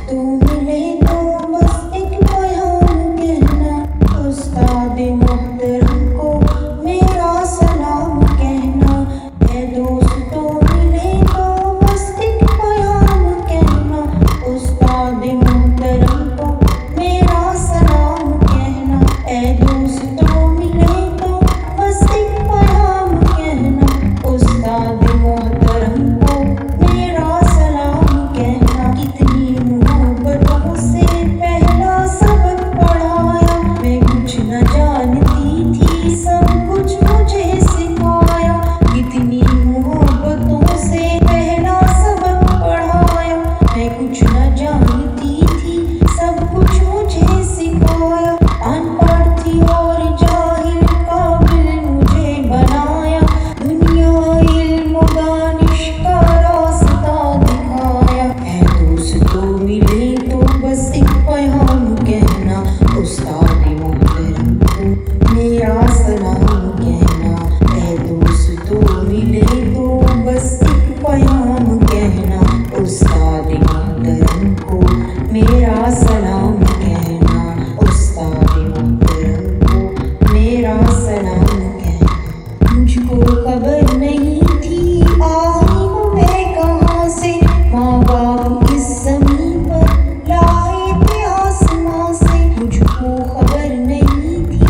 तू मिले तो बस एक बयान कहना, उस्ताद मोहतरम को मेरा सलाम कहना। ऐ दोस्तों मिले तो बस एक बयान कहना, उस्ताद मोहतरम को मेरा सलाम कहना। ऐ दोस्तों मिले तो बस एक बयान कहना, उस्ताद मोहतरम को मेरा सलाम कहना। कितनी मोहब्बतों से पहला सबक पढ़ाया, मैं कुछ न जानती थी सब कुछ मुझे सिखाया। कितनी मोहब्बतों से पहला सबक पढ़ाया, मैं कुछ न जानती थी सब कुछ मुझे सिखाया। अनपढ़ थी और जाहिल काबिल मुझे बनाया, दुनिया इल्म दानिश का रास्ता दिखाया। ऐ दोस्तों मिले तो बस एक पैगाम कहना, उस्ताद मोहतरम को मेरा सलाम कहना। ऐ दोस्तों मिले तो बस एक पैगाम कहना, उस्ताद मोहतरम को मेरा सलाम कहना। उस्ताद मोहतरम को मेरा सलाम कहना। मुझको खबर नहीं थी आई हूँ मैं कहाँ से, माँ बाप इस ज़मीन पर लाए थे आसमां से। मुझको खबर नहीं थी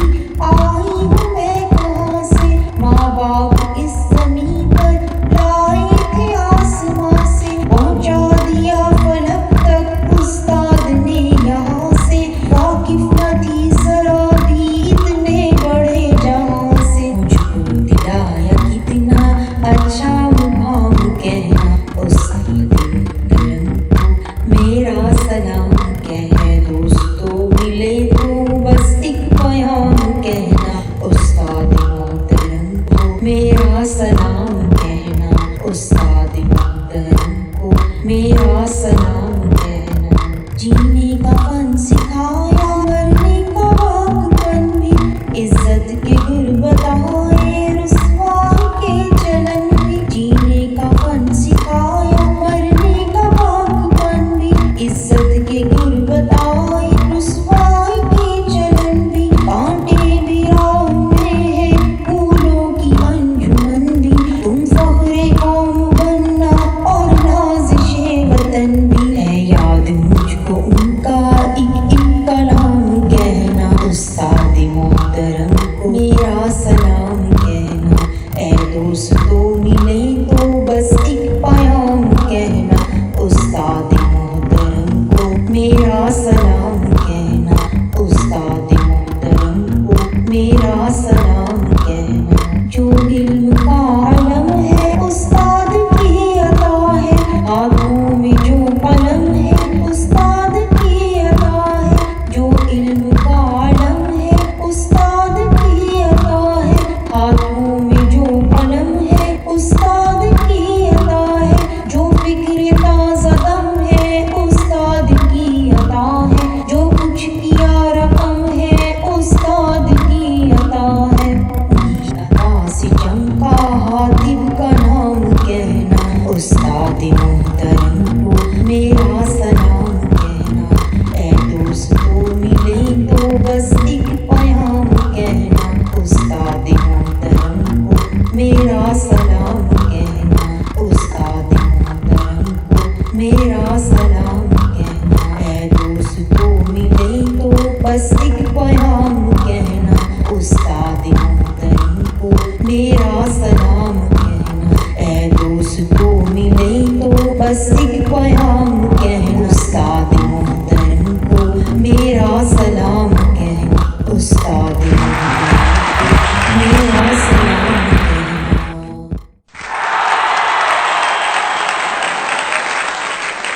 आई हूँ मैं कहाँ से, माँ बाप इस ज़मीन पर लाए थे आसमां से। पहुँचा दिया फलक तक उस्ताद ने यहाँ से, वाकिफ न थी ज़रा भी इतने बड़े जहाँ से। मुझको दिलाया कितना अच्छा मुकाम कहना, उस्ताद मोहतरम को मेरा सलाम कहना। दोस्तों मिले तो बस एक पैगाम कहना, उस्ताद मोहतरम को मेरा सलाम कहना। उस्ताद मोहतरम को मेरा सलाम कहना। जीने का फन सिखाया, मरने का वाकफन भी, इज्जत के गुर बताए, रुसवाई के चलन भी। जीने का फन सिखाया, मरने का वाकफन भी, इज्जत के गुर बताए, रुसवाई के चलन भी। कांटे भी राह में है, फूलों की अंजुमन भी, तुम फख्रे कौम बनना और नाज़िशे वतन भी। है याद मुझको उनका एक कलाम कहना, उस्ताद मोहतरम को मेरा सलाम कहना। ऐ दोस्तों मिले तो बस एक पैगाम कहना, उस्ताद मोहतरम को मेरा सलाम कहना। उस्ताद मोहतरम को मेरा सलाम कहना। जो इल्म का आलम है उस्ताद की अता है, हाथों में जो कलम है उस्ताद की अता है। जो इल्म का आलम है उस्ताद की अता है, हाथों में जो कलम है उस्ताद की अता है। जो फिक्र ताज़ा दम है उस्ताद की अता है, जो कुछ किया रकम है उस्ताद की अता है। उन्हीं अता से चमका हातिब का नाम कहना, उस्ताद मोहतरम को मेरा सलाम कहना। ऐ दोस्तों मिले तो बस एक पैगाम कहना, उस्ताद मोहतरम को मेरा सलाम कहना। उस्ताद मोहतरम को मेरा सलाम कहना। ऐ दोस्तों मिले तो बस एक पैगाम कहना, उस्ताद मोहतरम को मेरा सलाम कहना। ऐ दोस्तों मिले तो बस एक पैगाम